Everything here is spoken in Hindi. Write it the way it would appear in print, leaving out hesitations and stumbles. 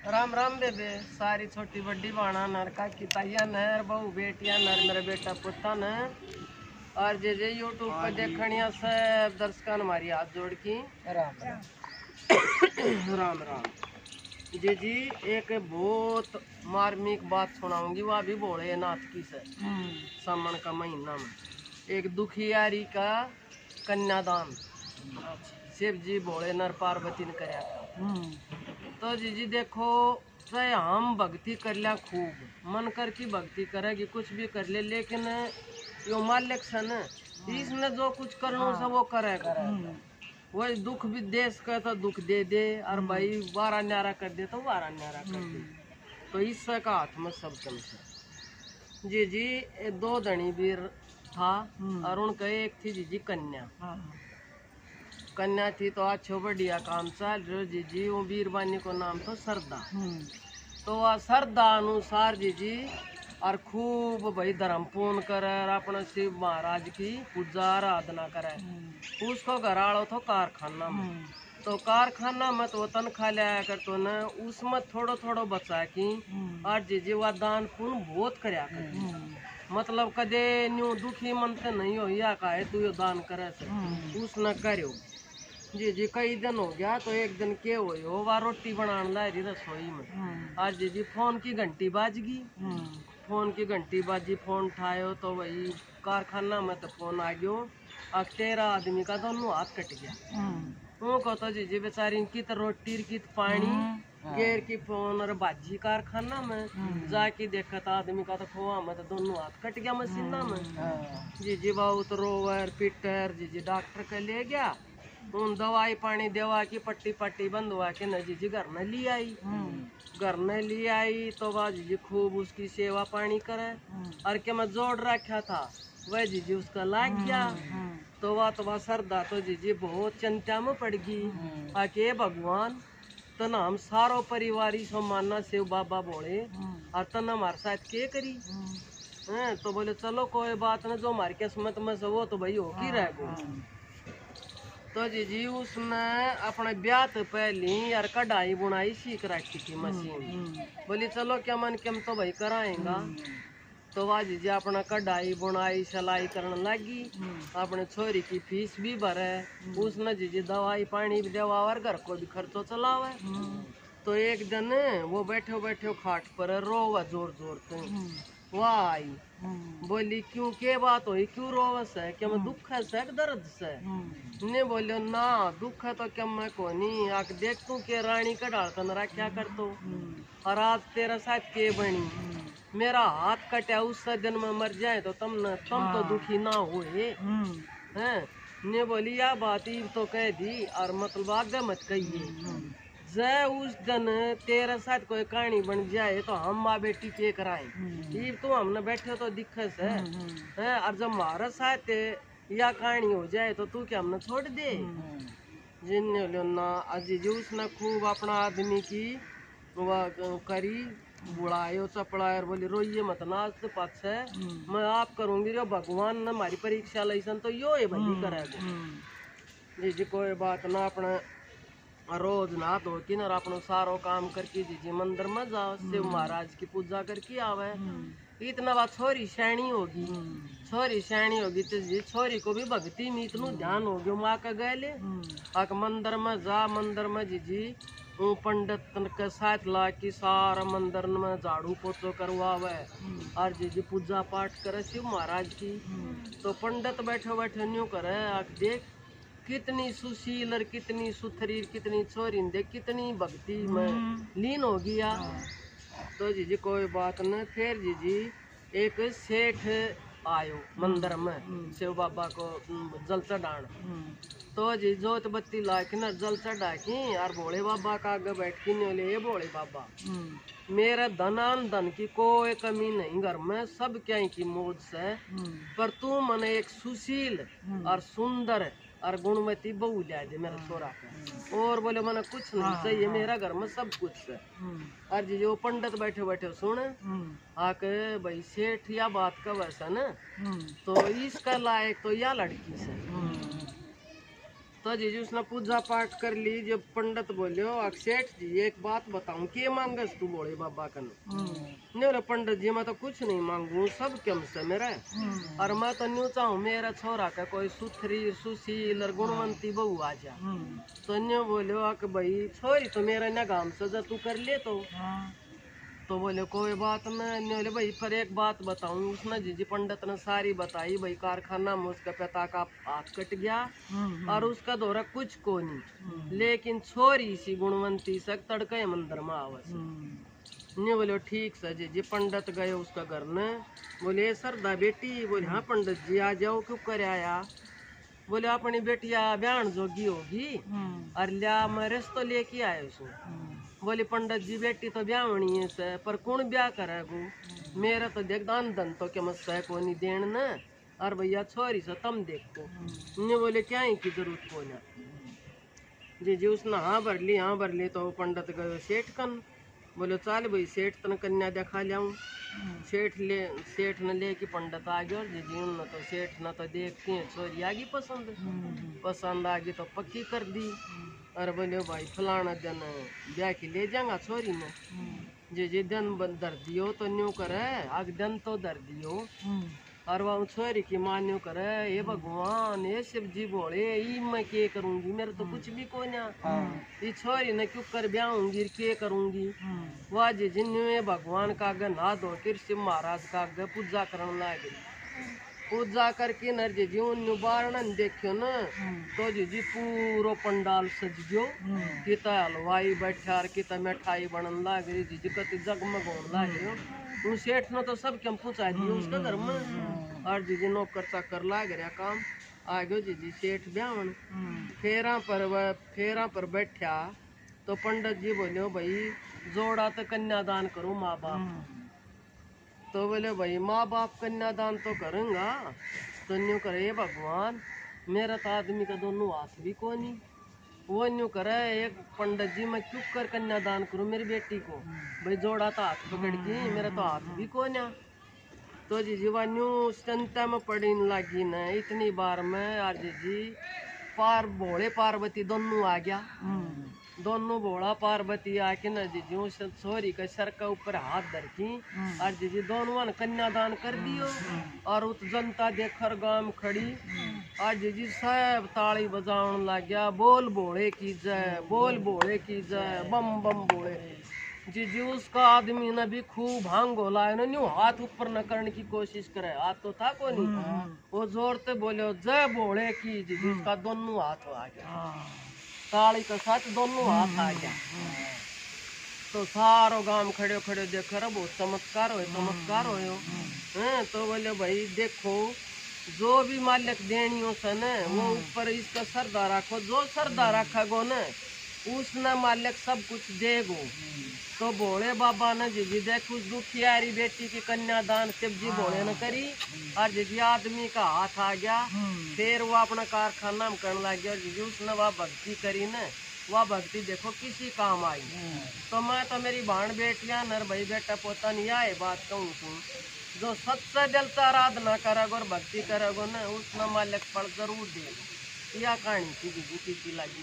राम राम बेबे सारी छोटी बड़ी बाणा नर का किताइया नर बहु बेटिया नर मेरा बेटा पुता न और जे यूट्यूब पर देखनिया सब दर्शकन हमारी हाथ जोड़ की राम राम राम राम जी एक बहुत मार्मिक बात सुनाऊंगी वह भी भोले नाथ की से सावन का महीना में एक दुखियारी का कन्यादान शिव जी भोले नर पार्वती ने कराया था। तो जी देखो चाहे हम भक्ति कर लिया खूब मन कर की भक्ति करेगी कुछ भी कर ले लेकिन यो मालिक सन इसने जो कुछ करना सब वो करेगा। वही दुख भी देश का तो दुख दे दे और भाई वारा न्यारा कर दे तो वारा न्यारा कर दे। तो इससे का हाथ में सब कम से जी ये दो धनी वीर था और उनका एक थी जी कन्या कन्या थी तो अच्छो बढ़िया काम चल रहे जी वो वीरवानी को नाम तो सरदा। तो वह सरदा अनुसार जी और खूब भाई धर्म पूर्ण करे और अपने शिव महाराज की पूजा आराधना करे। उसको घर आड़ो तो कारखाना में तो कारखाना में तो तनख्वाह लिया कर तो न उसमें थोड़ो थोड़ो बचा की और जी वह दान पुण्य बहुत करया कर। मतलब कदे न्यू दुखी मन से नहीं हो या का है तू यो दान करे उसने करो जी कई दिन हो गया। तो एक दिन के हो वह रोटी बनाने ला रही रसोई में आज जी फोन की घंटी बाज गई। फोन की घंटी बाजी फोन उठायो तो वही कारखाना में तो फोन आ गयो अब 13 आदमी का दोनों हाथ कट गया। उनको तो जी बेचारी कित रोटी कित पानी गेर की फोन और बाजी कारखाना में जाके देखा था आदमी का तो खोआ में तो दोनों हाथ कट गया मशीना में। जी बहुत रोवर पीटर जी डॉक्टर का ले गया उन दवाई पानी देवा की पट्टी पट्टी बंद हुआ के न जी घर में ली आई। घर में ली आई तो वह जी खूब उसकी सेवा पानी करे और के मैं जोड़ रखा था वह जी उसका लाग गया। तो वह सरदा तो जी बहुत चिंता में पड़ गई आके भगवान तना हम सारो परिवार सो मानना शिव बाबा बोले और तना हमारे साथ के करी हैं। तो बोले चलो कोई बात न जो हमारी किस्मत में से वो तो भाई हो की रह गो। तो जी उसने अपने ब्याह तो पहले यार कढ़ाई बुनाई सीख रखी थी मशीन। बोली चलो क्या मन के हम तो भाई कराएगा। तो वह जी अपना कढ़ाई बुनाई सिलाई करने लगी अपने छोरी की फीस भी भरे उसने जी दवाई पानी भी देवा और घर को भी खर्चो चलावे। तो एक दिन वो बैठे बैठे खाट पर रोवा जोर जोर से वह आई बोली क्यों के बात हुई क्यों रोवस है क्या मैं दुख है से दर्द से ने बोलो ना दुख है तो क्या मैं कोनी आक देख तू के रानी का डालतन रखा कर तो और आज तेरा साथ के बनी मेरा हाथ कटा उस दिन में मर जाए तो तुम तो दुखी ना हुए हैं। ने बोली या बात ही तो कह दी और मतलब आगे मत कहिए जय उस दिन तेरे साथ कोई कहानी बन जाए तो हम माँ बेटी के कराएं तो हमने बैठे तो दिक्कत है और जब हमारे साथ या कहानी हो जाए तो तू क्या हमने छोड़ दे जिन ना अजी उसने खूब अपना आदमी की वह करी बुढ़ायो चपड़ायर बोली रोइए मत नाच तो पक्ष है मैं आप करूंगी रो भगवान ने हमारी परीक्षा लैसन तो यो है भली करेगा जी कोई बात ना अपना रोज ना धो के और अपनो सारो काम करके जी मंदिर में जाओ शिव महाराज की पूजा करके आवे। इतना बात छोरी सैनी होगी तो जी छोरी को भी भक्ति में इतनु ध्यान हो गयो माँ का गए आक मंदिर में जा मंदिर में जी पंडित के साथ ला की सारा मंदिर में झाड़ू पोछो करवावे और जी पूजा पाठ करे शिव महाराज की। तो पंडित बैठे बैठे न्यू करे आक देख कितनी सुशील और कितनी सुथरी कितनी छोरी देख कितनी भक्ति में लीन हो गया। तो जी कोई बात न फिर जी एक सेठ आयो मंदिर में शिव बाबा को जल चढ़ान। तो जी जोत बत्ती ला के न जल चढ़ा की और भोले बाबा का आगे बैठ के ले भोले बाबा मेरे धनान धन की कोई कमी नहीं घर में सब क्या की मौज से पर तू मने एक सुशील और सुंदर और गुणवती बहू लिया दे मेरा छोरा का और बोले मैंने कुछ नहीं चाहिए मेरा घर में सब कुछ है। और जी जो पंडित बैठे बैठे सुन आके भाई सेठ या बात का वैसा न तो इसका लायक तो या लड़की से। तो जीजी उसने पूजा पाठ कर ली। जब पंडित बोलियो सेठ जी एक बात बताऊं, के मांगस तू बोले बाबा कन? नहीं बोले पंडित जी मैं तो कुछ नहीं मांगू, सब कम से मेरा और मैं तो न्यू चाहूँ मेरा छोरा का कोई सुथरी सुशील और गुणवंती बहू आ जा। तो न्यू बोलियो कि भाई छोरी तो मेरा न गांव से जा तू कर ले तो बोले कोई बात नहीं। बोले भाई पर एक बात बताऊं, उसने जीजी पंडित ने सारी बताई। भाई कारखाना में उसका पिता का हाथ कट गया और उसका दौरा कुछ को नहीं, लेकिन छोरी सी गुणवंती से तड़के मंदिर में आवस। ने बोले ठीक से जीजी पंडित गए उसका घर ने। बोले सरदा बेटी? बोले हाँ पंडित जी आ जाओ, क्यों कर आया? बोले अपनी बेटिया ब्याह जोगी होगी और लिया मैं रिश्तो लेके आयो सू। बोले पंडित जी बेटी तो ब्याह होनी है से, पर कौन ब्याह करेगो? मेरा तो देख दान धन तो क्या मत सह को नहीं देन न, और भैया छोरी से तुम देखो। ने बोले क्या ही की जरूरत को ना जी उसने हाँ भर ली तो पंडित गए सेठ कन। बोले चल भाई सेठ तन कन्या देखा लियाऊं। सेठ ने लेके पंडित आ गया। जी ने तो सेठ ने तो देख के छोरी आ गई पसंद आ गई तो पक्की कर दी। और बोले भाई फलाना दिन ब्याह की ले जाऊंगा छोरी ने। जी दिन धर दियो तो न्यू करे आग दिन तो धर दियो। और वह छोरी की माँ न्यू करे ये भगवान ये शिव जी बोले ई मैं के करूंगी, मेरे तो कुछ भी को ना। ये छोरी ने क्यों कर ब्याह होंगी के करूंगी। वाह जी न्यू ये भगवान का आगे नहा धो कर शिव महाराज का आगे पूजा करने लगे। पूजा करके नर जी उन्नू बारण देखियो न तो जी पूरो पंडाल सज गयो। किता हलवाई बैठा और किता मिठाई बनन लाग रही। जी कति जगमग होने लाग रही। उन सेठ ने तो सब क्यों पूछा दियो उसका घर में। और जी नौकर चाकर लाग रहा काम। आ गयो जी सेठ ब्याहन। फेरा पर बैठा तो पंडित जी बोलियो भाई जोड़ा तो कन्यादान करो माँ बाप। तो बोले भाई माँ बाप कन्यादान तो करूँगा। तो न्यू करे भगवान मेरा तो आदमी का दोनों हाथ भी को नहीं। वो न्यू करे एक पंडित जी मैं क्यों कर कन्यादान करूँ मेरी बेटी को? भाई जोड़ा तो हाथ पकड़ की मेरा तो हाथ भी को ना। तो जी वह न्यू चिंता में पड़ी लगी न। इतनी बार में आज जी भोले पार्वती दोनों आ गया। दोनों भोला पार्वती आके न जीजू छोरी के सर के ऊपर हाथ धर की और जीजी दोनों ने कन्यादान कर दियो। और उस जनता देखकर गांव खड़ी और जीजी सब ताली बजाने लग गया। बोल भोले की जय, बोल भोले की जय, बम बम भोले। जीजी उसका आदमी ने भी खूब भांग होला न्यू हाथ ऊपर न करने की कोशिश करे, हाथ तो था को नहीं। वो जोर से बोले जय भोले की। जीजी उसका दोनों हाथ आ गया, ताली के साथ दोनों हाथ आ गया। तो सारो गांव खड़े खड़े देख रहा बहुत चमत्कार हो। तो बोले भाई देखो जो भी मालिक देनियों से न वो ऊपर इसका सरदा रखो, जो सरदा रखोगो न उसने मालिक सब कुछ देगो। तो भोले बाबा ने जी देख उस दुखियारी बेटी की कन्यादान शिव जी भोले ने करी और जी आदमी का हाथ आ गया। फिर वो अपना कारखाना में करने लग गया। जी उसने वह भक्ति करी न, वह भक्ति देखो किसी काम आई। तो मैं तो मेरी भाण बेटियां नर भाई बेटा पोता नहीं आए बात कहूँ तू जो सच्चा दिल से आराधना करेगो और भक्ति करेगो न उसने मालिक फल जरूर दे। यह कहानी थी जी किसी लगी।